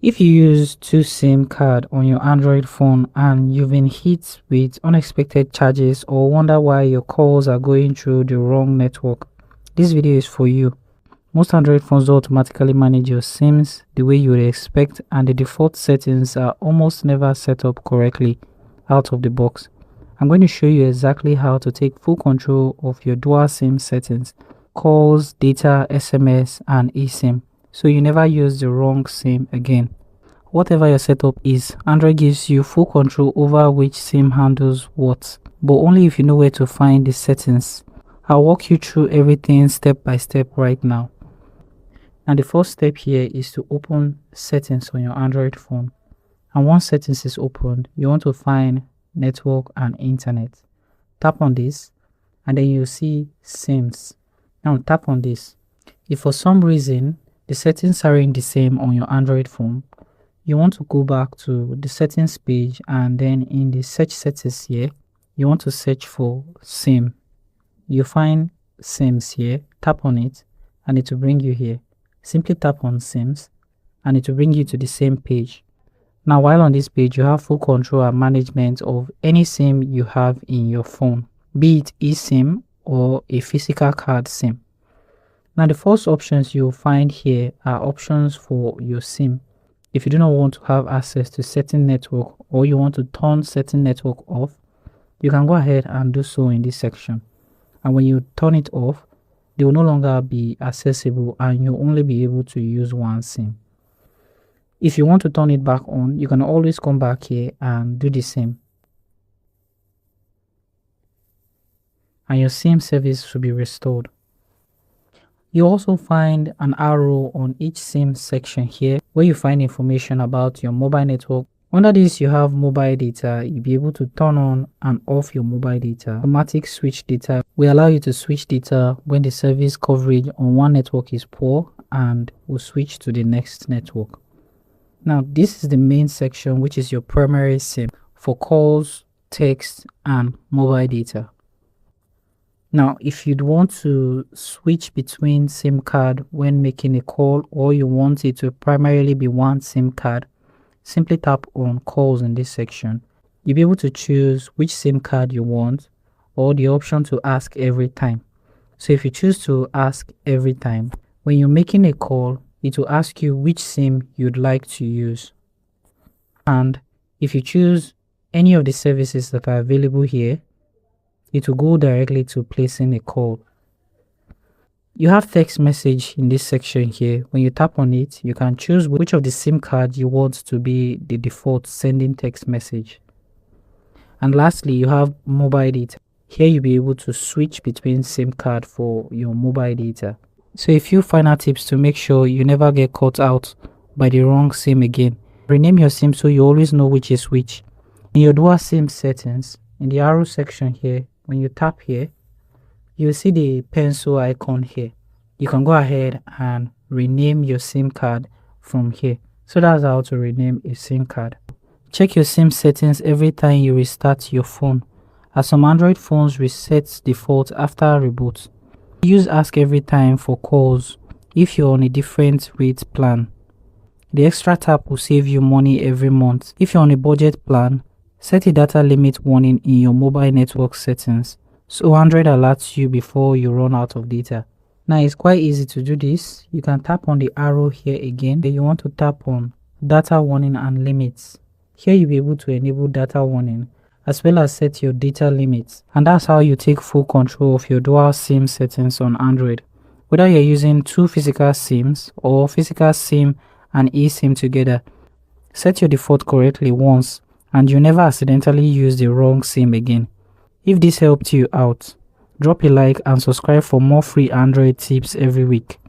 If you use two SIM card on your Android phone and you've been hit with unexpected charges or wonder why your calls are going through the wrong network, this video is for you. Most Android phones don't automatically manage your SIMs the way you would expect, and the default settings are almost never set up correctly out of the box. I'm going to show you exactly how to take full control of your dual SIM settings, calls, data, SMS, and eSIM, so you never use the wrong SIM again. Whatever your setup is, Android gives you full control over which SIM handles what, but only if you know where to find the settings. I'll walk you through everything step by step right now. Now the first step here is to open settings on your Android phone. And once settings is opened, you want to find network and internet. Tap on this and then you'll see SIMs. Now tap on this. If for some reason the settings aren't the same on your Android phone, you want to go back to the settings page, and then in the search settings here, you want to search for SIM. You find SIMs here, tap on it and it will bring you here. Simply tap on SIMs and it will bring you to the same page. Now while on this page, you have full control and management of any SIM you have in your phone, be it eSIM or a physical card SIM. Now the first options you'll find here are options for your SIM. If you do not want to have access to certain network or you want to turn certain network off, you can go ahead and do so in this section. And when you turn it off, they will no longer be accessible and you'll only be able to use one SIM. If you want to turn it back on, you can always come back here and do the same. And your SIM service will be restored. You also find an arrow on each SIM section here where you find information about your mobile network. Under this, you have mobile data. You'll be able to turn on and off your mobile data. Automatic switch data will allow you to switch data when the service coverage on one network is poor and will switch to the next network. Now, this is the main section, which is your primary SIM for calls, text, and mobile data. Now, if you'd want to switch between SIM card when making a call, or you want it to primarily be one SIM card, simply tap on calls in this section. You'll be able to choose which SIM card you want or the option to ask every time. So if you choose to ask every time, when you're making a call, it will ask you which SIM you'd like to use. And if you choose any of the services that are available here, it will go directly to placing a call. You have text message in this section here. When you tap on it, you can choose which of the SIM cards you want to be the default sending text message. And lastly, you have mobile data. Here you'll be able to switch between SIM card for your mobile data. So a few final tips to make sure you never get caught out by the wrong SIM again. Rename your SIM so you always know which is which. In your dual SIM settings, in the arrow section here, when you tap here, you'll see the pencil icon here. You can go ahead and rename your SIM card from here. So that's how to rename a SIM card. Check your SIM settings every time you restart your phone, as some Android phones reset default after reboot. Use ask every time for calls if you're on a different rate plan. The extra tap will save you money every month. If you're on a budget plan, set a data limit warning in your mobile network settings so Android alerts you before you run out of data. Now it's quite easy to do this. You can tap on the arrow here again. Then you want to tap on data warning and limits. Here you'll be able to enable data warning as well as set your data limits. And that's how you take full control of your dual SIM settings on Android. Whether you're using two physical SIMs or physical SIM and eSIM together, set your default correctly once and you never accidentally use the wrong SIM again. If this helped you out, drop a like and subscribe for more free Android tips every week.